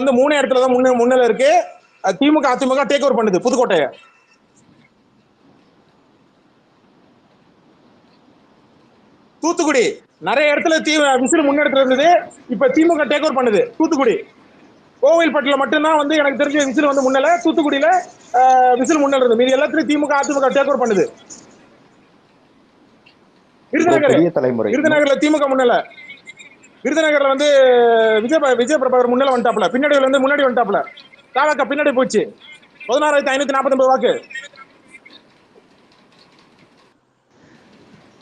வந்து 3 இடத்துல தான் முன்னிலை இருக்கு. திமுக அதிமுக டேக் ஓவர் பண்ணுது புதுக்கோட்டையை. தூத்துக்குடி நிறைய இடத்துல விசில் முன்னெடுத்துல இருந்தது. இப்ப திமுக டேக் ஓவர் பண்ணுது தூத்துக்குடி. கோவில்பட்டில மட்டும்தான் வந்து எனக்கு தெரிஞ்ச விசில் வந்து முன்னல. தூத்துக்குடியில விசில் முன்னல இருந்தது. மீதி எல்லாத்துலயும் திமுக அதிமுக டேக் ஓவர் பண்ணுது. விருதுநகர்ல திமுக முன்னல. விருதுநகர்ல வந்து விஜய பிரபாகர் முன்னல வந்துட்டாப்ல. பின்னாடி வந்து முன்னாடி வந்துட்டாப்ல. தாவக பின்னாடி போச்சு. 16,549 வாக்கு.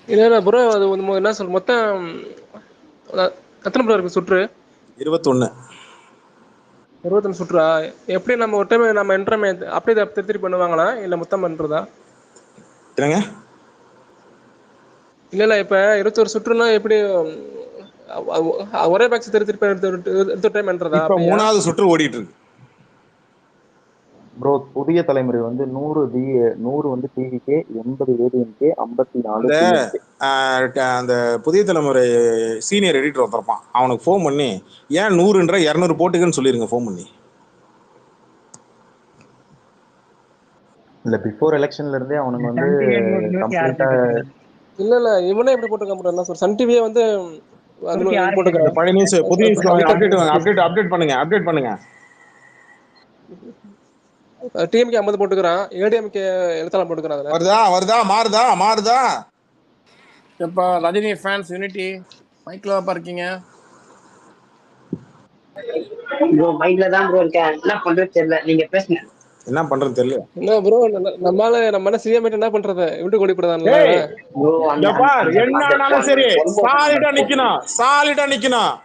இல்ல ப்ரோ, அது என்ன சொல்ற மொத்தம் எத்தனை ப்ரோ இருக்கு சுற்று? 21. 21 சுற்றா? எப்படி நம்ம ஒரு டைம் நம்ம என்ட்ரமே அப்படியே திருத்தி பண்ணுவாங்களா இல்ல மொத்தம் பண்றதா? என்னங்க? இல்ல இப்ப 21 சுற்றுனா எப்படி ஒரே பேக்ஸ் திருத்தி டைம் பண்றதா? இப்ப 3வது சுற்று ஓடிட்டு இருக்கு ப்ரோ. புதிய தலைமுறை வந்து 100 வந்து டிவிகே, 80 ஏடிஎம்கே, 54 அந்த புதிய தலைமுறை சீனியர் எடிட்டர் ஒருத்தரப்பான். அவனுக்கு ஃபோன் பண்ணி ஏன் 100ன்ற 200 போட்டுக்குன்னு சொல்லிருங்க ஃபோன் பண்ணி. இல்ல பிஃபோர் எலெக்ஷன்ல இருந்தே அவனுக்கு வந்து கம்ப்ளீட்டா இல்ல இவனே எப்படி போட்டுக்க முடியும் சார்? சன் டிவியே வந்து போட்டுக்கிறான். பழைய நியூஸ் புதிய அப்டேட் பண்ணுங்க. டிஎம்கே 50 போட்டுக்கிறான், ஏடிஎம்கே 70 போட்டுக்கிறான். மாறுதா? எப்ப ரஜினி ஃபேன்ஸ் யூனிட்டி மைக்ல இருக்கீங்க? ப்ரோ மைக்ல தான் ப்ரோ இருக்கேன். என்ன பண்றது தெரியல, நீங்க பேசுங்க. என்ன பண்றது தெரியல. என்ன ப்ரோ, நம்ம சிஎம் என்ன பண்றது? விட்டு கொடுப்படாதான். என்னன்னாலும் சரி சாலிடா நிக்கணும்.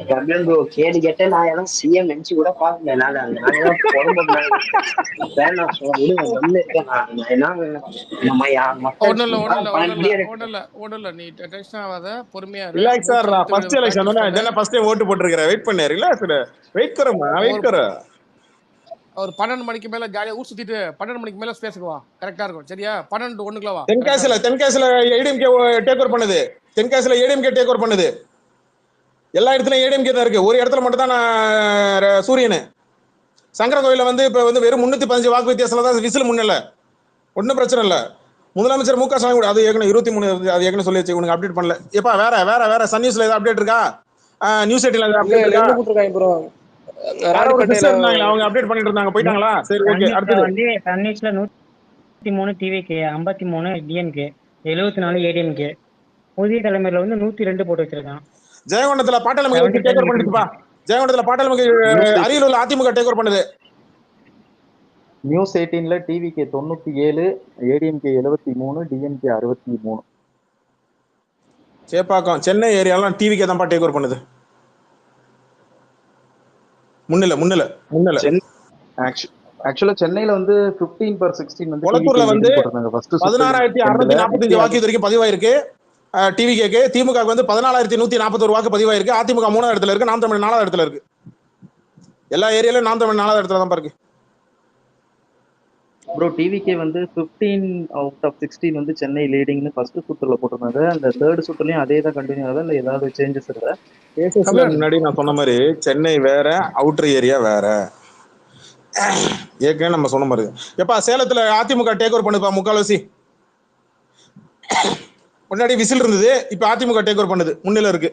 கபிலன் ப்ரோ கேடு கேட்ட நான் எல்லாம் சிஎம் நினைச்சு கூட பாக்கல. ஓட்டு போட்டிருக்கிறேன். வெயிட் பண்ணு, ரிலாக்ஸ். வெயிட் கரோ. ஒரு 12 மணிக்கு மேல ஜாலியா ஊர் சுத்திட்டு 12 மணிக்கு மேல பேசுவா. கரெக்டா இருக்கும். சரியா? 12 to 1 வா. தென்காசில ஏடிஎம்கே டேக் ஓவர் பண்ணுது. தென்காசில ஏடிஎம்கே டேக் ஓவர் பண்ணுது. எல்லா இடத்துலயும் ஏடிஎம்கே தான் இருக்கு. ஒரு இடத்துல மட்டும் தான் சூரியன். சங்கர கோயில வந்து இப்ப வந்து வெறும் 315 வாக்கு வித்தியாசத்துல தான் விசில் முன்னல. ஒன்னும் பிரச்சனை இல்ல. முதலமைச்சர் மு.க. ஸ்டாலின் கூட அது ஏற்கனவே 23 அது ஏற்கனவே சொல்லி வச்சு உனக்கு அப்டேட் பண்ணல. எப்பா வேற சன் நியூஸ்ல ஏதாவது அப்டேட் இருக்கா? நியூஸ் 18ல ஏதாவது அப்டேட் இருக்கா? அவங்க அப்டேட் பண்ணிட்டு இருந்தாங்க, போயிட்டாங்களா? சரி, ஓகே. அடுத்து வந்து சன் நியூஸ்ல 103 டிவிகே, 53 டிஎம்கே, 74 ஏடிஎம்கே. புதிய தலைமையில வந்து 102 போட்டு வச்சிருக்கான். ஜெயங்கொண்டத்துல பாட்டாளி டேக் ஓவர் பண்ணிட்டுப்பா. ஜெயங்கொண்டத்துல பாட்டாளி அரியலூர்ல அதிமுக டேக் ஓவர் பண்ணுது. நியூஸ் 18ல TVK 97, ADMK 73, DMK 63. Chepauk Chennai ஏரியாலாம் டிவிகே தான் டேக் ஓவர் பண்ணுது. முன்னல ஆக்சுவலா சென்னையில வந்து 15/16 வந்து கொளத்தூர்ல வந்து 16,645 வாக்கு வரைக்கும் பதிவாயிருக்கு டிவிகேக்கு. திமுக வந்து 14,141 வாக்கு பதிவாயிருக்கு. அதிமுக 3வது இடத்துல இருக்கு. நாம் தமிழ் 4வது இடத்துல இருக்கு. எல்லா ஏரியாலயும் நாம் தமிழ் 4வது இடத்துல தான் இருக்கு. ப்ரோ டிவிகே வந்து 15 out of 16 வந்து சென்னை லீடிங்னு ஃபர்ஸ்ட் சுற்றுல போட்டிருந்தாங்க. அந்த தேர்ட் சுற்றுலயும் அதே தான் கண்டினியூ ஆகுது. இல்ல ஏதாவது சேஞ்சஸ் இருக்கா? முன்னாடி நான் சொன்ன மாதிரி சென்னை வேற, அவுட்டர் ஏரியா வேற. ஏற்கனவே நம்ம சொன்ன மாதிரி எப்பா சேலத்துல அதிமுக டேக் ஓவர் பண்ணுப்பா. முக்கால்வாசி முன்னாடி விசில் இருந்தது, இப்ப அதிமுக டேக் ஓவர் பண்ணுது. முன்னில இருக்கு.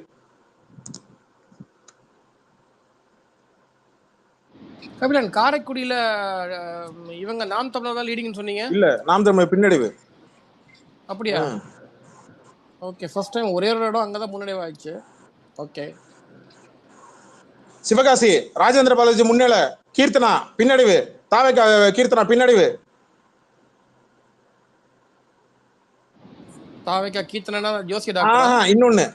கபிலன், காரைக்குடியில இவங்க நாம் தமிழர் தான் லீடிங்னு சொன்னீங்க. இல்ல, நாம் தமிழர் பின்னடைவு. அப்படியா? ஓகே. ஃபர்ஸ்ட் டைம் ஒரே ஒரு இடம் அங்கதான் முன்னடைவு ஆயிடுச்சு. ஓகே. சிவகாசி ராஜேந்திர பாலாஜி முன்னிலை, கீர்த்தனா பின்னடைவு. கீர்த்தனா பின்னடைவு. கீர்த்தனா ஜோசி டாக்டர். இன்னொன்னு,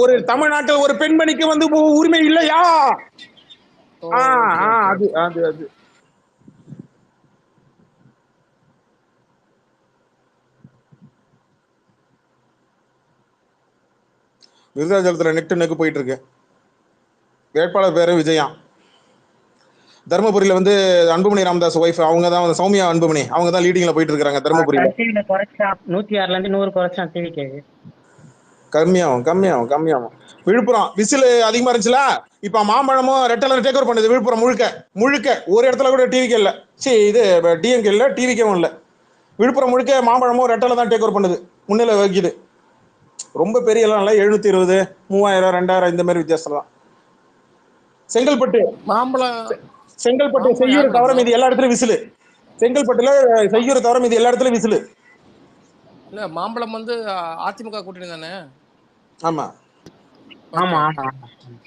ஒரு தமிழ்நாட்டில் ஒரு பெண்மணிக்கு வந்து உரிமை இல்லையா? அது விருதாச்சலத்துல நெக்கு போயிட்டு இருக்கு. வேட்பாளர் பேரு விஜயா. தர்மபுரியில வந்து அன்புமணி ராமதாஸ் ஒய்ஃப், அவங்க தான் சௌமியா அன்புமணி, அவங்க தான் லீடிங்ல போயிட்டு இருக்காங்க தர்மபுரியில. 106ல இருந்து 100 குறைச்சான் டிவிகே. கம்மியாகும். விழுப்புரம் விசில் அதிகமா இருந்துச்சுல, இப்ப மாம்பழமும் ரெட்டலை டேக் ஓவர் பண்ணுது விழுப்புரம் முழுக்க முழுக்க. ஒரு இடத்துல கூட டிவிக்கே இல்ல, இது டிஎம்கே இல்ல, டிவிக்கேவும் இல்ல. விழுப்புரம் முழுக்க மாம்பழமும் ரெட்டலை தான் டேக் ஓவர் பண்ணுது, முன்னிலை வகிக்குது. ரொம்ப பெரிய எல்லாம் இல்லை, 720, 3000, 2000 இந்த மாதிரி வித்தியாசம் தான். செங்கல்பட்டு மாம்பழம் செங்கல்பட்டு மாம்பழம் செய்யூரை யார் தவிர ப்ரோ? மீதி எல்லா இடத்துலயும் விசிலு. செங்கல்பட்டுல செய்யூரை தவிர மீதி எல்லா இடத்துலயும் விசிலு. இல்ல மாம்பழம் வந்து அதிமுக கூட்டணி தானே? ஆமா. ஆமா ஓகே. ஆமா ஆமா.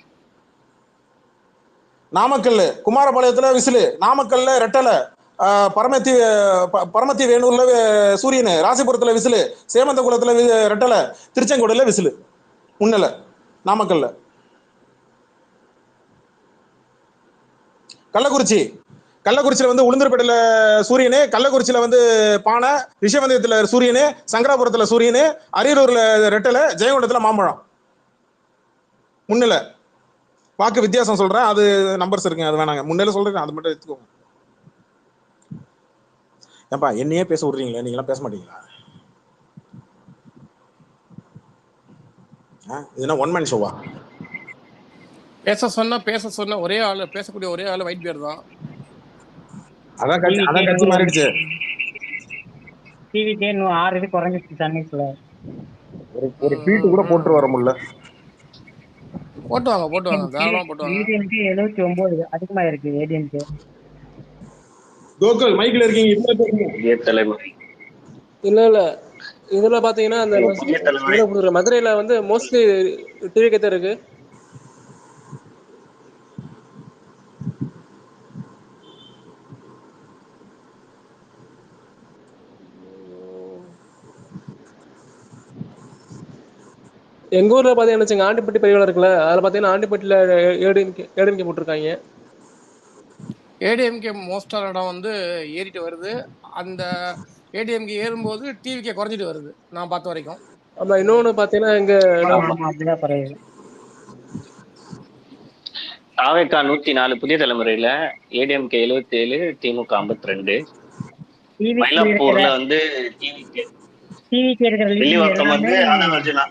நாமக்கல் குமாரபாளையத்துல விசிலு, நாமக்கல்ல ரெட்டலை, பரமத்தி வேணூர்ல சூரியன், ராசிபுரத்துல விசிலு, சேமந்தகுளத்துல ரெட்டலை, திருச்செங்கோடுல விசிலு முன்னல. நாமக்கல்ல. கள்ளக்குறிச்சியில வந்து உளுந்தூர்பேட்டையில சூரியனு, கள்ளக்குறிச்சியில வந்து பானை, ரிஷவந்தயத்துல சூரியனு, சங்கராபுரத்துல சூரியனு, அரியலூர்ல ரெட்டலை, ஜெயங்கொண்டத்துல மாம்பழம் முன்னில. வாக்கு வித்தியாசம் சொல்றேன், அது நம்பர்ஸ் இருக்குங்க, அது வேணாங்க, முன்னில சொல்றேன், அது மட்டும் எடுத்துக்கோங்க. ஏப்பா என்னையே பேச விடுறீங்களா, நீங்க எல்லாம் பேச மாட்டீங்களா? இதுனா ஒன் மேன் ஷோவா? பேச சொன்ன ஒரே ஆளு, பேசக்கூடிய ஒரே ஆளு ஒயிட் பியர் தான். அதான் டிவிக்கே கட்சி மாறிடுச்சு. டிவிக்கே இன்னும் 6 இது குறைஞ்சிச்சு சர்வீஸ்ல. ஒரு ட்வீட் கூட போட்டு வர முடியல. போட்டுவாங்க தாராளமா போட்டுவாங்க. ஏடிஎம்கே 79 அதிகமா இருக்கு. ஏடிஎம்கே கோகுல் மைக்ல இருக்கீங்க, இப்ப பேசுங்க. புதிய தலைமை இல்ல இதுல பாத்தீங்கன்னா அந்த புதிய தலைமுறை இதுல கொடுக்குற மதுரையில வந்து மோஸ்ட்லி டிவி தான் இருக்கு. எங்க ஊர்ல பாத்தீங்கன்னா ஆண்டிப்பட்டி பெரியவளம் இருக்குல்ல, அதுல பாத்தீங்கன்னா ஆண்டிப்பட்டியில ஏடிஎம்கே போட்டிருக்காங்க. ஏடிஎம்கே மோஸ்டான இடம் வந்து ஏறிட்டு வருது. அந்த ஏடிஎம்கே ஏறும்போது டிவிக்கே குறைஞ்சிட்டு வருது நான் பார்த்த வரைக்கும். ஆமா, இன்னொன்னு பாத்தீங்கன்னா எங்க அப்படிதான் பரவாயில்ல. தாவேகா 104 புதிய தலைமுறையில ஏடிஎம்கே 77, திமுக 52. மயிலாப்பூர்ல வந்து டிவிக்கு இருக்கிற லீடிங் வெள்ளிவாக்கம் வந்து எல்லாமே ஆனந்தர்ஜுனா.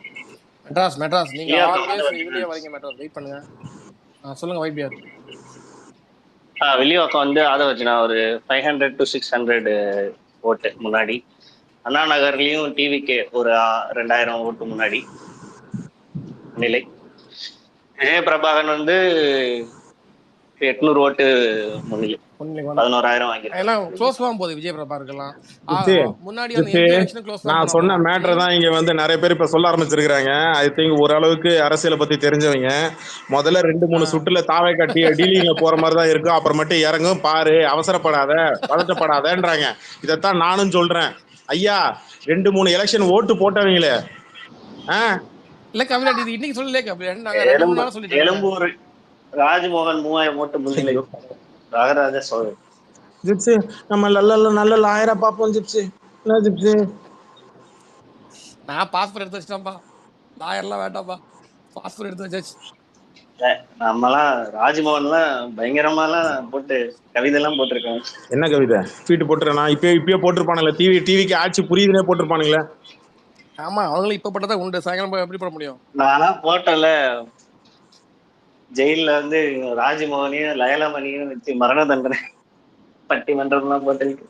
மெட்ராஸ் நீங்க வெள்ளிவாக்கம் ஆல்வேஸ் ஆனந்தர்ஜுனா. இதுலயே வரீங்க. மெட்ராஸ் வெயிட் பண்ணுங்க. சொல்லுங்க ஒயிட் பியர். வெள்ளிவாக்கம் வந்து ஆதவர்ஜுனா ஒரு 500 to 600 ஓட்டு முன்னாடி. அண்ணா நகர்லயும் டிவிக்கு ஒரு 2000 ஓட்டு முன்னாடி நிலை. விஜய பிரபாகரன் வந்து 800 ஓட்டு முன்னிலை, 11,000 வாங்கிருக்காங்க. எல்லாம் க்ளோஸ்லாம் போகுது விஜய் பிரபாகருக்கெல்லாம். முன்னாடி அந்த ஜிப்சி, எம்பி எலெக்ஷன் க்ளோஸ் நான் சொன்ன மேட்டர் தான் இங்க வந்து நிறைய பேர் இப்ப சொல்ல ஆரம்பிச்சிருக்காங்க. ஐ திங்க் ஓரளவுக்கு அரசியலை பத்தி தெரிஞ்சவங்க. முதல்ல 2-3 சுற்றுல தாவை கட்டி டீலிங்ல போற மாதிரி தான் இருக்கும், அப்புறமேட்டு இறங்கும் பாரு, அவசரப்படாத, பதட்டப்படாதன்றாங்க. இதைத்தான் நானும் சொல்றேன். ஐயா 2-3 எலெக்ஷன் ஓட்டு போட்டவங்களே இல்ல கபிலன், இது இன்னைக்கு சொல்லல கபிலன், நாங்க 2-3 நாளா சொல்லிட்டு இருக்கோம். எழும்பூர் ராஜ்மோகன் 3000 ஓட்டு முன்னிலை. ராகராஜ சோழன். ஜிப்சி நம்ம நல்ல லாயரா பாப்போம் ஜிப்சி. என்ன ஜிப்சி, நான் பாஸ்போர்ட் எடுத்து வச்சிட்டேன்ப்பா, லாயர்லாம் வேண்டாம்ப்பா, பாஸ்போர்ட் எடுத்து வச்சாச்சு. நம்மலாம் ராஜ்மோகன்லாம் பயங்கரமாலாம் போட்டு கவிதை எல்லாம் போட்டிருக்காங்க. என்ன கவிதை ட்வீட் போட்டுறேன்? இப்பயே போட்டிருப்பானுங்களே, டிவிக்கு ஆட்சி புரியுதுன்னே போட்டிருப்பானுங்களே. ஆமா, அவங்களும் இப்ப பட்டதான் உண்டு, சாயங்காலம் எப்படி போட முடியும்? நானா போட்டோல ஜெயில வந்து ராஜ்மோகனையும் லயலமணியும் வச்சு மரண தண்டனை பட்டிமன்றம்லாம் போட்டிருக்கு.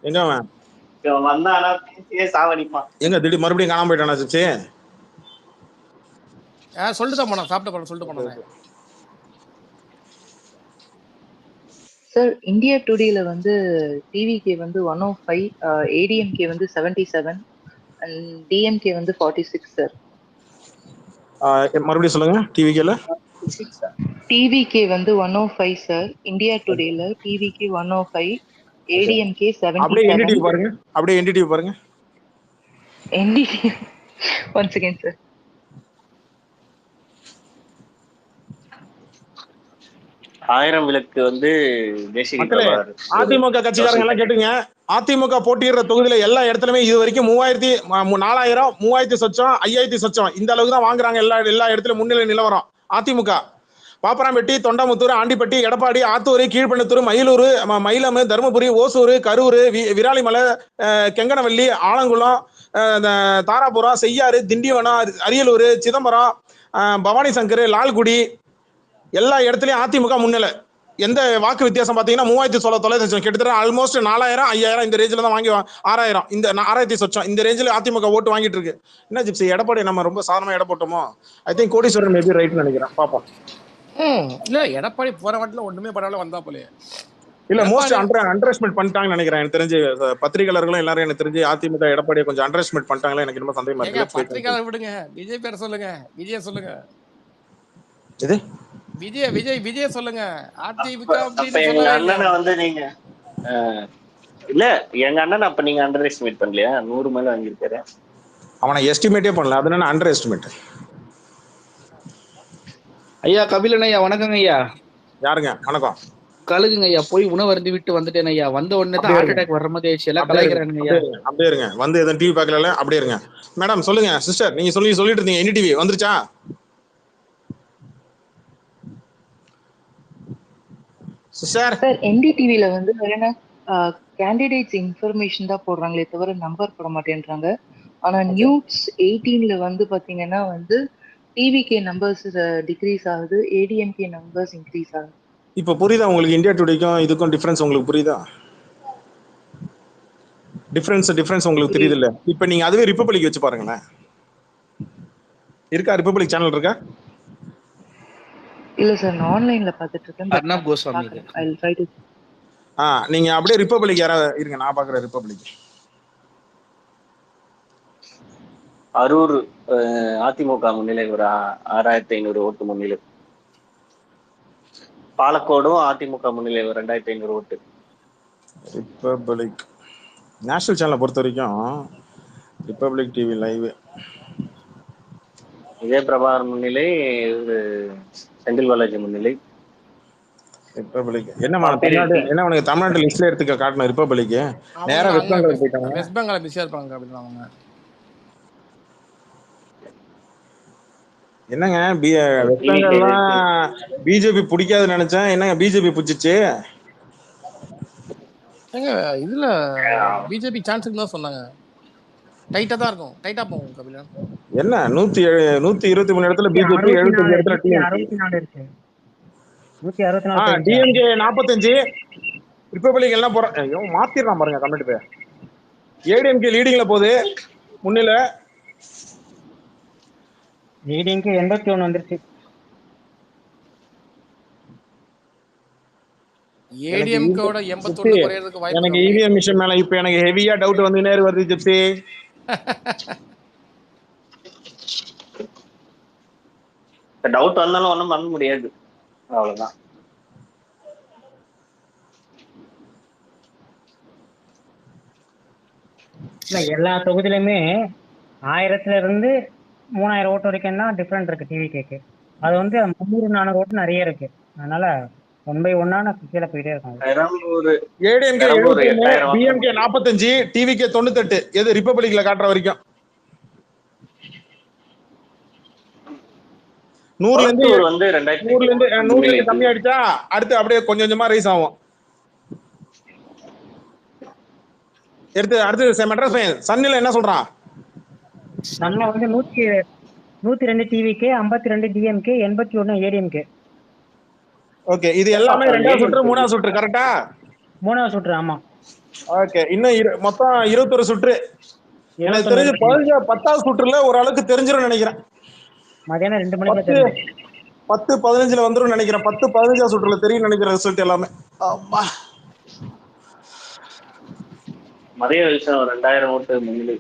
எங்க அவன் வந்தானா பேசியே சாவடிப்பான். எங்க திடீர் மறுபடியும் காணாம போயிட்டானா ஜிப்சி? சொல்லிட்டு தான் போனா, சாப்பிட்ட போன சொல்லிட்டு போனேன். சார் இந்தியா டுடேல வந்து டிவிகே வந்து 105, ஏடிஎம்கே வந்து 77 அண்ட் டிஎம்கே வந்து 46 சார். மறுபடியும் சொல்லுங்க. டிவிகே வந்து 105 சார். இந்தியா டுடேல டிவிகே 105, ஏடிஎம்கே 77. அப்படியே என்டிடிவி பாருங்க. NDT once again sir. Aayiram Vilakku வந்து அதிமுக கட்சிக்காரங்க எல்லாம் கேட்டுங்க. அதிமுக போட்டியிடுற தொகுதியில எல்லா இடத்துலயுமே இது வரைக்கும் 4000, 3000 சொச்சம், 5000 சொச்சம் இந்த அளவுக்கு தான் வாங்குறாங்க. எல்லா இடத்துலயும் முன்னிலை நிலவரம் அதிமுக. பாப்பராம்பட்டி, தொண்டாமுத்தூர், ஆண்டிப்பட்டி, எடப்பாடி, ஆத்தூர், கீழ்பண்ணத்தூர், மயிலூர், மயிலம், தருமபுரி, ஓசூர், கரூர், விராலிமலை, கெங்கனவல்லி, ஆலங்குளம், தாராபுரம், செய்யாறு, திண்டிவனம், அரியலூர், சிதம்பரம், பவானி சங்கர், லால்குடி எல்லா இடத்துலயும் அதிமுக முன்னிலை. எந்த வாக்கு வித்தியாசம் பார்த்தீங்கன்னா 3600 கிட்டத்தட்ட ஆல்மோஸ்ட் 4000 5000 இந்த ரேஞ்சில் தான் வாங்கி 6000 இந்த 6000 சொச்சம் இந்த ரேஞ்சில் அதிமுக ஓட்டு வாங்கிட்டு இருக்கு. என்ன ஜிப்சி எடப்பாடி நம்ம ரொம்ப சாதனமா எடை போட்டோமோ? ஐ திங்க் கோடீஸ்வரன் மேபி ரைட்னு நினைக்கிறேன். பாப்போம். இல்ல எடப்பாடி போற வாட்டில ஒண்ணுமே பண்ணாலும் வந்தா போலே. இல்ல மோஸ்ட் எடப்பாடி அண்டர் எஸ்டிமேட் பண்ணிட்டாங்கன்னு நினைக்கிறேன். எனக்கு தெரிஞ்சு பத்திரிகையாளர்களும் எல்லாரும் எனக்கு தெரிஞ்சு அதிமுக எடப்பாடியை கொஞ்சம் அண்டர் எஸ்டிமேட் பண்ணிட்டாங்களே, எனக்கு ரொம்ப சந்தேகமா ஏங்க இருக்கு. பத்திரிக்கையாளர் விடுங்க, விஜய் பேர் சொல்லுங்க. விஜய் சொல்லுங்க, இது விஜய் விஜய் விஜய் சொல்லுங்க. அதிமுக அப்ப அப்படின்னு எங்க சொல்லவே அண்ணனை இல்லையா? வந்து நீங்க இல்ல எங்க அண்ணன் அப்ப நீங்க அண்டர் எஸ்டிமேட் பண்ணலையா? 100 மேல வாங்கியிருக்காரு. அவனை எஸ்டிமேட்டே பண்ணல, அது என்ன அண்டர் எஸ்டிமேட்? ஐயா கபிலன் ஐயா, வணக்கங்க ஐயா. யாருங்க? வணக்கம். கழுகுங்க ஐயா, போய் உணவு அருந்தி விட்டு வந்துட்டேன் ஐயா. வந்த உடனே தான் ஹார்ட் அட்டாக் வர்ற மாதிரி ஆயிடுச்சு. எல்லாம் கலாய்க்கிறானுங்க ஐயா. அப்படியே இருங்க, வந்து எதுவும் டிவி பார்க்கல, அப்படியே இருங்க. மேடம் சொல்லுங்க சிஸ்டர், நீங்க சொல்லிட்டு இருந்தீங்க என் டிவி வந்துருச்சா? சிஸ்டர் சார் என்டிடிவில வந்து வேற கேண்டிடேட்ஸ் இன்ஃபர்மேஷன் தான் போடுறாங்களே தவிர நம்பர் போட மாட்டேன்றாங்க. ஆனா நியூஸ் 18ல வந்து பாத்தீங்கன்னா வந்து டிவிகே நம்பர்ஸ் டிக்ரீஸ் ஆகுது, ஏடிஎம்கே நம்பர்ஸ் இன்க்ரீஸ் ஆகுது. இப்ப புரியுதா உங்களுக்கு? இந்தியா டுடேக்கும் இதுக்கும் டிஃபரன்ஸ் உங்களுக்கு புரியுதா? டிஃபரன்ஸ் உங்களுக்கு தெரியுது இல்ல? இப்ப நீங்க அதுவே ரிப்பப்ளிக் வச்சு பாருங்களேன். இருக்கா ரிப்பப்ளிக் சேனல் இருக்கா? இல்ல சார், நான் ஆன்லைன்ல பாத்துட்டு இருக்கேன். Arnab Goswami. I will try to. நீங்க அப்படியே ரிப்பப்ளிக் யாராவது இருங்க, நான் பாக்குறேன் ரிப்பப்ளிக். அரூர் அதிமுக முன்னிலை ஒரு 6500 ஓட்டு முன்னிலை. பாலக்கோடும் அதிமுக முன்னிலை ஒரு 2500 ஓட்டு. ரிப்பப்ளிக் நேஷனல் சேனலை பொறுத்த வரைக்கும் republic TV live Vijay Prabhakar முன்னிலை, ஒரு செந்தில் பாலாஜி முன்னிலை. ரிப்பப்ளிக் என்னமா தமிழ்நாடு என்ன உனக்கு தமிழ்நாட்டு லிஸ்ட்ல எடுத்துக்க காட்டணும்? ரிப்பப்ளிக் நேரா வெஸ்ட் பெங்கால் போயிட்டாங்க. வெஸ்ட் பெங்கால் பிஸியா இருப்பாங்க அப்படின்னு அவங்க. என்னங்க வெஸ்ட் பெங்கால்லாம் பிஜேபி பிடிக்காதுன்னு நினைச்சேன். என்னங்க பிஜேபி பிடிச்சிச்சு? ஏங்க இதுல பிஜேபி சான்ஸ் தான் சொன்னாங்க. டைட்டா தான் இருக்கும், டைட்டா போகும் கபிலன். என்ன 123 இடத்துல பிஜேபி, 75 இடத்துல டிஎம்கே. 64 இருக்கு. 164 டிஎம்கே 45, ரிப்பப்ளிக் எல்லாம் போற மாத்திரலாம் பாருங்க கமெண்ட் பேர். ஏடிஎம்கே லீடிங்ல போகுது முன்னில. ஏடிஎம்கே 81 வந்துருச்சு. ஏடிஎம்கேவோட 81 குறையிறதுக்கு வாய்ப்பு. எனக்கு இவிஎம் மிஷன் மேல இப்ப எனக்கு ஹெவியா டவுட் வந்து நேரு வருது ஜிப்சி. டவுட் வந்தாலும் ஒன்றும் பண்ண முடியாது, அவ்வளவுதான். இல்ல எல்லா தொகுதியிலுமே 1000ல இருந்து 3000 ஓட்டு வரைக்கும் தான் டிஃபரெண்ட் இருக்கு டிவிகேக்கு. அது வந்து 300-400 ஓட்டு நிறைய இருக்கு. அதனால 1 by 1 கீழே போயிட்டே இருக்கும். ADMK 71, DMK 45, TVK 98. எது ரிப்பப்ளிக்ல காட்டுற வரைக்கும் 100ல இருந்து கம்மி ஆயிடுச்சா, அடுத்து அப்படியே கொஞ்சம் கொஞ்சமா ரைஸ் ஆகும். அடுத்து மெட்ராஸ் பையன் சன்னில என்ன சொல்றான்? சன்னில வந்து 102 டிவிகே, 52 டிஎம்கே, 81 ஏடிஎம்கே. ஓகே, இது எல்லாமே 2வது சுற்று 3வது சுற்று கரெக்டா? 3வது சுற்று, ஆமா. ஓகே, இன்னும் மொத்தம் 21 சுற்று. எனக்கு தெரிஞ்சு 10வது சுற்றுல ஒரு அளவுக்கு தெரிஞ்சிரும் நினைக்கிறேன். மதியானம் 2 மணிக்கு தெரியும். 10-15ல வந்துரும் நினைக்கிறேன். 10-15 சுற்றுல தெரியும் நினைக்கிறேன் ரிசல்ட் எல்லாமே. ஆமா, மதிய வெளிச்சம் 2000 ஓட்டு முன்னிலை.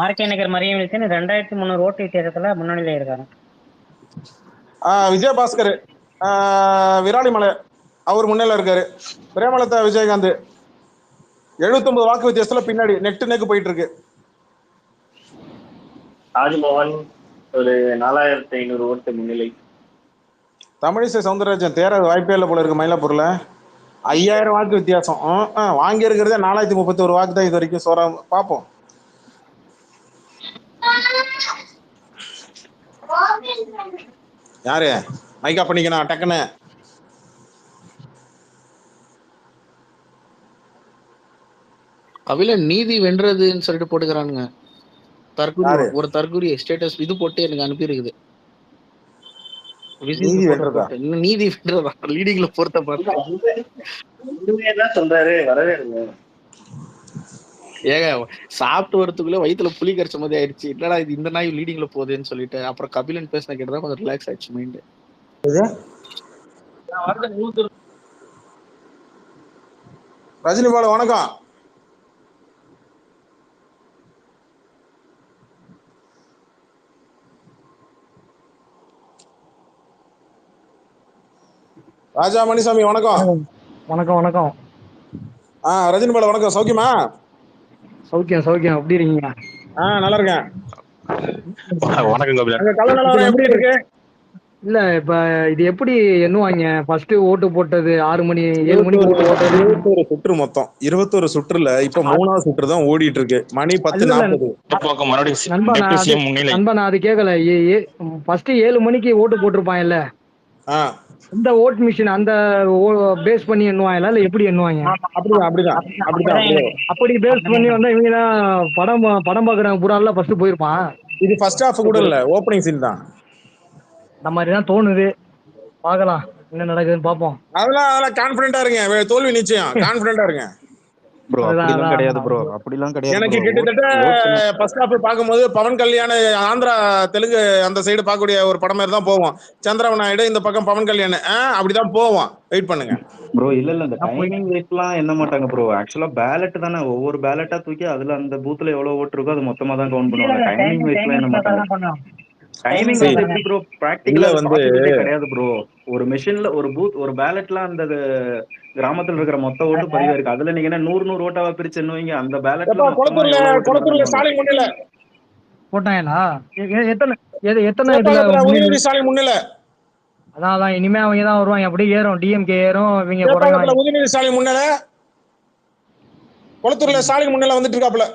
ஆர்கே நகர் மரியம் வில்சன் 2300 ஓட்டு வித்தியாசத்துல முன்னணியில இருக்காரு. விஜயபாஸ்கர் விராலிமலை அவர் முன்னிலை இருக்காரு. பிரேமலதா விஜயகாந்த் 79 வாக்கு வித்தியாசத்துல பின்னாடி நெக்கு போயிட்டு இருக்கு. ராஜ்மோகன் ஒரு 4500 ஓட்டு முன்னிலை. தமிழிசை சவுந்தரராஜன் தேர வாய்ப்பே இல்லை போல இருக்கு. மயிலாப்பூர்ல 5000 வாக்கு வித்தியாசம். வாங்கி இருக்கிறதே 4031 வாக்கு தான் இது வரைக்கும். சோறா பாப்போம். யாரு மைக்கா பண்ணிக்கணும் டக்குன்னு? கபிலன் நீதி வென்றதுன்னு சொல்லிட்டு போட்டுக்கிறானுங்க. தற்குறி யாரு ஒரு தற்குறி ஸ்டேட்டஸ் இது போட்டு எனக்கு அனுப்பியிருக்குது. விசில் நீதி போட்டோ வென்றதா? போட்டு இன்னும் நீதி வென்றதா லீடிங்ல பொறுத்த பார்த்தா தான் சொல்றாரு, வரவே இல்லை. ஏங்க சாப்பிட்டு வரதுக்குள்ள வயித்துல புளி கரைச்ச மாதிரி ஆயிடுச்சு. என்னடா இது இந்த நாய் லீடிங்ல போகுதுன்னு சொல்லிட்டு அப்புறம் கபிலன் பேசின கேட்டதான் கொஞ்சம் ரிலாக்ஸ் ஆயிடுச்சு மைண்ட். ரஜினி பாலு வணக்கம். ராஜா மணிசாமி வணக்கம். வணக்கம் வணக்கம். ரஜினி பாலு வணக்கம். சௌக்கியமா? சௌக்கியம் சௌக்கியம். எப்படி இருக்கீங்க? நல்லா இருக்கேன். வணக்கம் கோபிலன். அங்க கள்ள நிலவரம் எப்படி இருக்கு? இல்ல இப்ப இது எப்படி எண்ணுவாங்க? ஃபர்ஸ்ட் ஓட்டு போட்டது 6 மணி 7 மணிக்கு ஓட்டு போட்டது 21 சுற்று மொத்தம் 21 சுற்றுல இப்ப 3வது சுற்று தான் ஓடிட்டு இருக்கு. மணி 10:40. நண்பா நான் அது கேட்கல. ஃபர்ஸ்ட் 7 மணிக்கு ஓட்டு போட்டிருப்பாங்கல்ல, இந்த ஓட் மிஷின் அந்த பேஸ் பண்ணி எண்ணுவாங்களா இல்ல எப்படி எண்ணுவாங்க? அப்படிதான். அப்படி பேஸ் பண்ணி வந்தா இவங்க தான் படம் பாக்குறாங்க புறால ஃபர்ஸ்ட் போயிருப்பான். இது ஃபர்ஸ்ட் ஹாஃப் கூட இல்ல, ஓப்பனிங் சீன் தான். அந்த மாதிரி தான் தோணுது. பார்க்கலாம் என்ன நடக்குதுன்னு பார்ப்போம். அதெல்லாம் கான்ஃபிடென்ட்டா இருங்க. தோல்வி நிச்சயம். கான்ஃபிடென்ட்டா இருங்க. ப்ரோ அப்படிலாம் கிடையாது ப்ரோ, அப்படிலாம் கிடையாது. எனக்கு கிட்டத்தட்ட ஃபர்ஸ்ட் ஹாஃப் பார்க்கும்போது பவன் கல்யாண் ஆந்திரா தெலுங்கு அந்த சைடு பார்க்கக்கூடிய ஒரு படம் மாதிரி தான் போவோம். சந்திரபாபு நாயுடு இந்த பக்கம் பவன் கல்யாண் அப்படிதான் போவோம். வெயிட் பண்ணுங்க ப்ரோ. இல்ல இந்த டைமிங் வைஸ்லாம் என்ன மாட்டாங்க ப்ரோ. ஆக்சுவலா பேலட் தானே, ஒவ்வொரு பேலட்டா தூக்கி அதுல அந்த பூத்துல எவ்வளவு ஓட்டு இருக்கோ அது மொத்தமா தான் கவுண்ட் பண்ணுவாங்க. டைமிங் வைஸ்லாம் என்ன மாட்டாங்க. டைமிங் எப்படி ப்ரோ பிராக்டிகலா வந்து கிடையாது ப்ரோ. ஒரு மெஷின்ல ஒரு பூத் ஒரு பேலட்ல அந்த கிராமத்துல இருக்கிற மொத்த ஓட்டு பதிவா இருக்கு. அதுல நீங்க என்ன 100 ஓட்டாவா பிரிச்சு என்னவீங்க? அந்த பேலட்ல கொளத்தூர்ல ஸ்டாலின் முன்னிலை போட்டாங்களா? எத்தனை உதயநிதி ஸ்டாலின் முன்னிலை. அதான் இனிமே அவங்க தான் வருவாங்க. அப்படியே ஏறும், டிஎம்கே ஏறும், இவங்க குறைவாங்க. உதயநிதி ஸ்டாலின் முன்னிலை, கொளத்தூர்ல ஸ்டாலின் முன்னிலை வந்துட்டு இருக்காப்ல.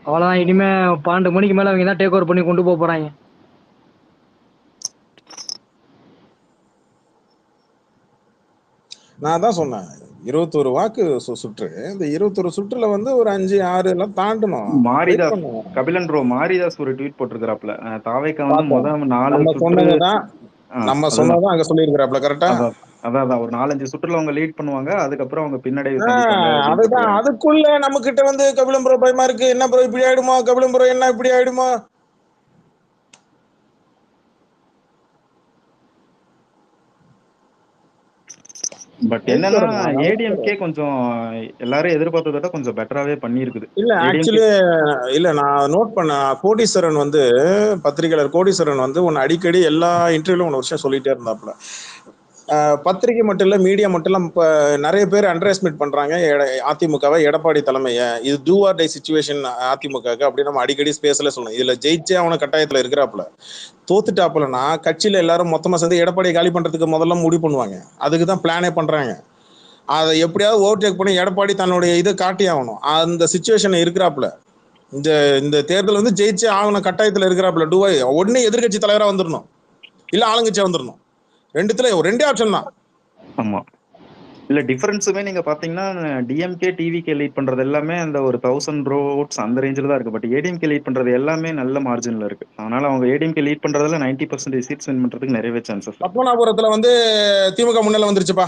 அவ்வளவுதான். இனிமே 12 மணிக்கு மேல அவங்க தான் டேக் ஓவர் பண்ணி கொண்டு போறாங்க. நான் தான் சொன்னேன் 21 வாக்கு சுற்று. இந்த 21 சுற்றுல வந்து ஒரு 5, 6 எல்லாம் தாண்டணும். மாரிதாஸ் கபிலன் ப்ரோ மாரிதாஸ் ஒரு ட்வீட் போட்டிருக்காப்ல. தாவேக்கா வந்து முதல் 4 சொன்னதுதான் நம்ம சொன்னதான் அங்க சொல்லி இருக்கிறாப்ல. கரெக்டா? அதான் ஒரு 4-5 சுற்றுல அவங்க லீட் பண்ணுவாங்க. அதுக்கப்புறம் அவங்க பின்னாடி அதுதான். அதுக்குள்ள நம்ம கிட்ட வந்து கபிலன் ப்ரோ பயமா இருக்கு. என்ன ப்ரோ இப்படி ஆயிடுமா? கபிலன் ப்ரோ என்ன இப்படி ஆயிடுமா? பட் என்னன்னா ஏடிஎம்கே கொஞ்சம் எல்லாரும் எதிர்பார்த்தத கொஞ்சம் பெட்டராவே பண்ணிருக்குது. இல்ல ஆக்சுவலி இல்ல நான் நோட் பண்ண கோடீஸ்வரன் வந்து பத்திரிகையாளர் கோடீஸ்வரன் வந்து உன்னை அடிக்கடி எல்லா இன்டர்வியூலும் ஒரு விஷயம் சொல்லிட்டே இருந்தாப்புல. பத்திரிகை மட்டும் இல்ல, மீடியா மட்டும் இல்ல, இப்ப நிறைய பேர் அண்டர் எஸ்டிமேட் பண்றாங்க அதிமுகவை, எடப்பாடி தலைமைய. இது டூ ஆர் டை சிச்சுவேஷன் அதிமுகவுக்கு அப்படி நம்ம அடிக்கடி ஸ்பேஸ்ல சொல்லணும். இதுல ஜெயிச்சே அவன கட்டாயத்துல இருக்கிறாப்புல. தோத்துட்டாப்புலன்னா கட்சியில எல்லாரும் மொத்தமா சேர்ந்து எடப்பாடியை காலி பண்றதுக்கு முதல்ல முடிவு பண்ணுவாங்க. அதுக்குதான் பிளானே பண்றாங்க. அதை எப்படியாவது ஓவர்டேக் பண்ணி எடப்பாடி தன்னுடைய இதை காட்டி ஆகணும். அந்த சிச்சுவேஷன் இருக்கிறாப்புல. இந்த தேர்தல் வந்து ஜெயிச்சே ஆகணும் கட்டாயத்துல இருக்கிறாப்புல. ஒன்னு எதிர்கட்சி தலைவரா வந்துடணும், இல்ல ஆளுங்கட்சியா வந்துடணும். ரெண்டே ஆப்ஷன் தான். ஆமா. இல்ல டிஃபரன்ஸுமே நீங்க பாத்தீங்கன்னா டிஎம்கே டிவிகே லீட் பண்றது எல்லாமே அந்த ஒரு 1000 votes அந்த ரேஞ்சில தான் இருக்கு. பட் ஏடிஎம்கே லீட் பண்றது எல்லாமே நல்ல மார்ஜின்ல இருக்கு. அதனால அவங்க ஏடிஎம்கே லீட் பண்றதுல 90% சீட்ஸ் வின் பண்றதுக்கு நிறையவே சான்சஸ். பத்மநாபபுரத்துல வந்து திமுக முன்னிலை வந்துருச்சுப்பா.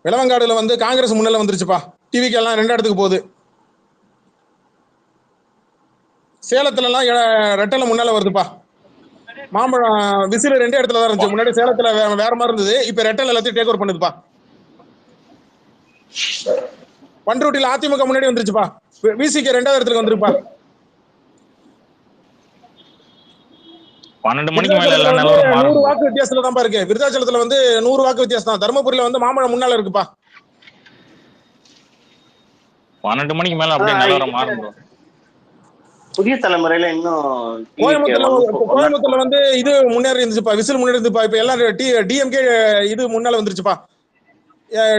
விளவங்காடுல வந்து காங்கிரஸ் முன்னிலை வந்துருச்சுப்பா. டிவிகே எல்லாம் 2 இடத்துக்கு போகுது. சேலத்துல எல்லாம் ரெட்டல முன்னால வருதுப்பா. மாம்பழம் விசில 2 இடத்துல தான் இருந்துச்சு. முன்னாடி சேலத்துல வேற மாதிரி இருந்தது. இப்ப ரெட்டல் எல்லாத்தையும் டேக் ஓவர் பண்ணுதுப்பா. பண்ருட்டில அதிமுக முன்னாடி வந்துருச்சுப்பா. விசிக்கு 2வது இடத்துக்கு வந்துருப்பா. 12 மணிக்கு மேல 100 வாக்கு வித்தியாசத்துல தான் இருக்கு. விருதாச்சலத்துல வந்து 100 வாக்கு வித்தியாசம் தான். தர்மபுரியில வந்து மாம்பழம் முன்னால இருக்குப்பா. 12 மணிக்கு மேல அப்படியே நிலவரம் மாறும். புதிய தலைமுறையில இன்னும் கோயம்புத்தூர்ல வந்து இது முன்னேறி இருந்துச்சுப்பா. விசில் முன்னேறி இருந்துப்பா. இப்ப எல்லாம் டிஎம்கே இது முன்னால வந்துருச்சுப்பா.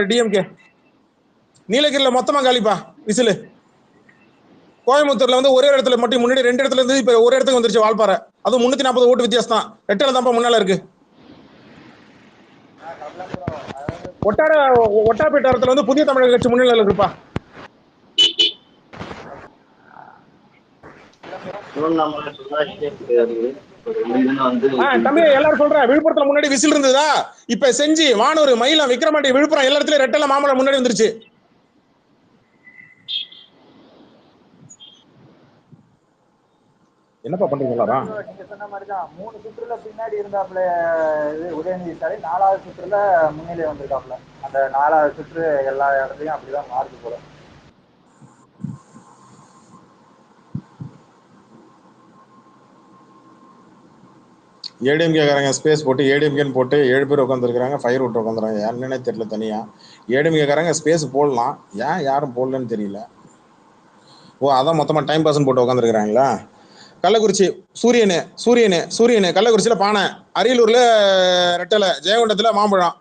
டிஎம்கே நீலகிரில மொத்தமா காலிப்பா விசில். கோயம்புத்தூர்ல வந்து ஒரே இடத்துல மட்டும் முன்னாடி 2 இடத்துல இருந்து இப்ப ஒரு இடத்துக்கு வந்துருச்சு. வால்பாறை அது 340 ஓட்டு வித்தியாசம் தான். ரெட்டல தான்ப்பா முன்னால இருக்கு. ஒட்டாப்பேட்டாரத்துல வந்து புதிய தமிழக கட்சி முன்னிலையில இருக்குப்பா. திருவண்ணாமலை சொல்லாச்சே கிடையாது. ஒரு 2 தினம் வந்து தம்பி எல்லாரும் சொல்றேன், விழுப்புரத்துல முன்னாடி விசில் இருந்ததா? இப்ப செஞ்சி, வானூர், மயிலம், விக்ரமாண்டி, விழுப்புரம் எல்லா இடத்துலயும் ரெட்டல மாமலை முன்னாடி வந்துருச்சு. என்னப்பா பண்றீங்களா? நீங்க சொன்ன மாதிரிதான் 3 சுற்றுல பின்னாடி இருந்தாப்புல இது உதயநிதி ஸ்டாலின், 4வது சுற்றுல முன்னிலை வந்திருக்காப்புல. அந்த 4வது சுற்று எல்லா இடத்துலயும் அப்படிதான் மாறுது போல. ஏடிஎம்கே காரங்க ஸ்பேஸ் போட்டு ஏடிஎம்கேன்னு போட்டு 7 பேர் உட்காந்துருக்காங்க, ஃபயர் விட்டு உட்காந்துறாங்க. யாருன்னே தெரியல. தனியா ஏடிஎம்கே காரங்க ஸ்பேஸ் போடலாம், ஏன் யாரும் போடலன்னு தெரியல. ஓ, அதான் மொத்தமா டைம் பாஸ்ன்னு போட்டு உட்காந்துருக்காங்களா? கள்ளக்குறிச்சி சூரியனு சூரியனு சூரியனு, கள்ளக்குறிச்சியில பானை, அரியலூர்ல ரெட்டலை, ஜெயங்கொண்டத்துல மாம்பழம்.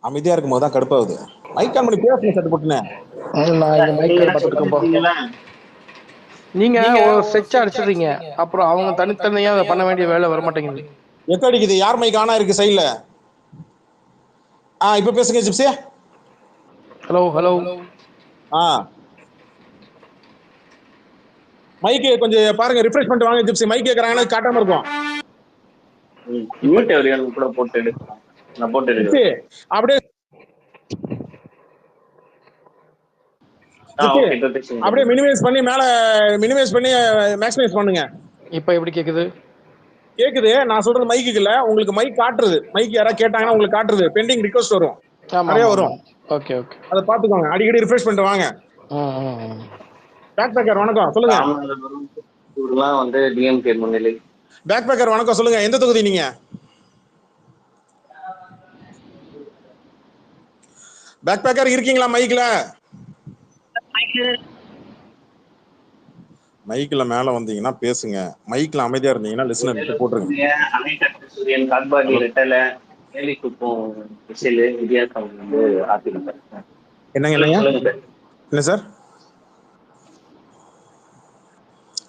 அமைதியா இருக்கும் போதுதான் கடுப்பாகுது. மைக் ஆன் பண்ணி பேசுங்க சட்டு போட்டுனே. நான் இங்க மைக் பார்த்துட்டு இருக்கேன்ப்பா. நீங்க ஒரு செச்சா அடிச்சிடுறீங்க, அப்புறம் அவங்க தனித்தனியா அதை பண்ண வேண்டிய வேலை வர மாட்டேங்குது. எக்கோ அடிக்குது. யார் மைக் ஆனா இருக்கு சைட்ல? இப்ப பேசுங்க ஜிப்சி. Hello hello. மைக்கு கொஞ்சம் பாருங்க, ரிஃப்ரெஷ் பண்ணிட்டு வாங்க ஜிப்சி. மைக் கேக்குறாங்கன்னு காட்டாம இருக்கும். மியூட் எவரியான்னு கூட போட்டு எடுக்கலாம். நான் போட்டு எடுக்கிறேன். அப்படியே அப்படியே மினிமைஸ் பண்ணி மேல மினிமைஸ் பண்ணி மேக்ஸிமைஸ் பண்ணுங்க. இப்போ எப்படி கேக்குது? கேக்குது. நான் சொல்றது மைக்கு இல்ல, உங்களுக்கு மைக் காட்டுறது. மைக் யாராவது கேட்டாங்கன்னா உங்களுக்கு காட்டுறது. பெண்டிங் ரிக்வெஸ்ட் வரும், நிறைய வரும். ஓகே ஓகே, அதை பாத்துக்கோங்க. அடிக்கடி ரிஃப்ரெஷ் பண்ணிட்டு வாங்க. பேக் பேக்கர் வணக்கம், சொல்லுங்க. வந்து டிஎம்கே முன்னிலை. பேக் பேக்கர் வணக்கம், சொல்லுங்க. எந்த தொகுதி நீங்க? பேக் பேக்கர் இருக்கீங்களா மைக்ல? மைக்ல மேல வந்தீங்கன்னா பேசுங்க, மைக்ல அமைதியா இருந்தீங்கன்னா லிசனர் போட்டுருங்க. சூரியன், காட்பாடி ரெட்டலை, கேலிக்குப்பம் விசில், வித்தியாசம் வந்து அதிமுக. என்னங்க என்ன சார்?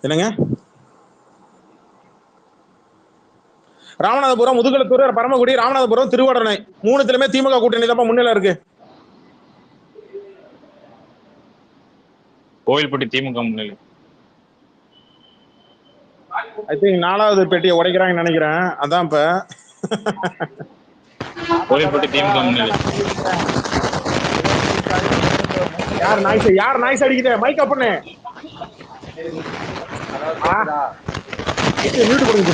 என்னங்க? ராமநாதபுரம், முதுகலத்தூர், பரமக்குடி, ராமநாதபுரம், திருவாடனை, 3த்துலயுமே திமுக கூட்டணி தான் முன்னிலை இருக்கு. கோவில்பட்டி திமுக முன்னிலை. ஐ திங்க் 4வது பெட்டியை உடைக்கிறாங்கன்னு நினைக்கிறேன். அதான் இப்ப கோவில்பட்டி திமுக முன்னிலை. யார் நாய்ஸ் அடிக்குது? மைக் அப் பண்ணு. மியூட் பண்ணுங்க.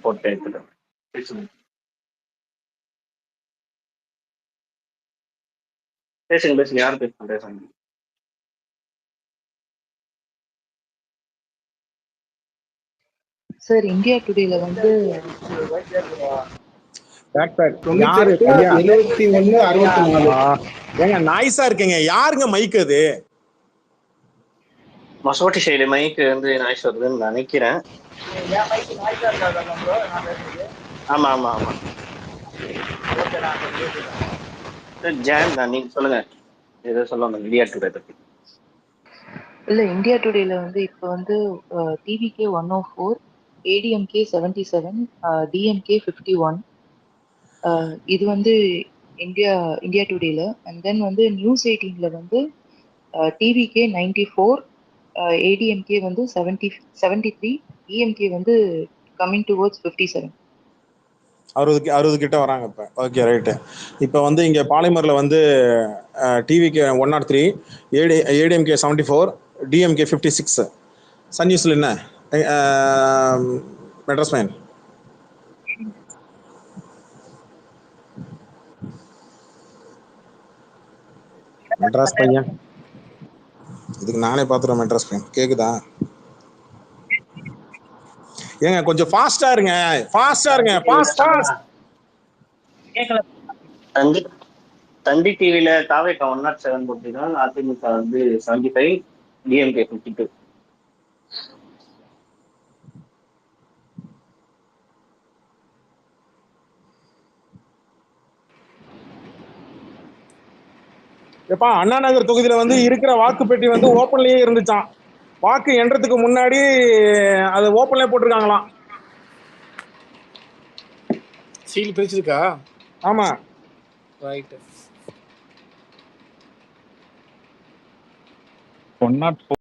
போட்டு பேசுங்க. யார் பேசுங்க? சார், இந்தியா டுடேல வந்து ஏங்க நாய்ஸா இருக்கீங்க, யாருங்க மைக் அது? மசோட்டி சைடு மைக் வந்து நாய்ஸ் வருதுன்னு நினைக்கிறேன். ஆமா. ஜான் தான், நீங்க சொல்லுங்க. ஏதோ சொல்லுவாங்க இந்தியா டுடே பத்தி. இல்ல, இந்தியா டுடேல வந்து இப்ப வந்து டிவிகே 104, ஏடிஎம்கே 77, டிஎம்கே 51. இது வந்து இந்தியா டுடேல. அண்ட் தென் வந்து நியூஸ் 18ல வந்து டிவிகே 94, ஏடிஎம்கே வந்து 73, டிஎம்கே வந்து கம்மிங் டுவர்ட்ஸ் 57. 60 கிட்ட வராங்க இப்ப. Okay right. இப்போ வந்து இங்க பாலிமர்ல வந்து டிவிக்கு 103, ஏடிஎம்கே 74, டிஎம்கே 56. சன் நியூஸ்ல என்ன மெட்ராஸ் மேன்? மெட்ராஸ் பையன், இதுக்கு நானே பாத்துறேன். மெட்ராஸ் பையன் கேக்குதா? ஏங்க கொஞ்சம் ஃபாஸ்டா இருங்க. தந்தி டிவில தாவேக்கா 107 போட்டிருக்காங்க. அதிமுக வந்து 75, டிஎம்கே 52. எப்பா, அண்ணா நகர் தொகுதியில வந்து இருக்கிற வாக்குப்பெட்டி வந்து ஓப்பன்லயே இருந்துச்சான். வாக்கு எண்றதுக்கு முன்னாடி அது ஓப்பன்ல போட்டிருக்காங்களாம். சீல் பிரிச்சிருக்கா? ஆமா. ரைட். 104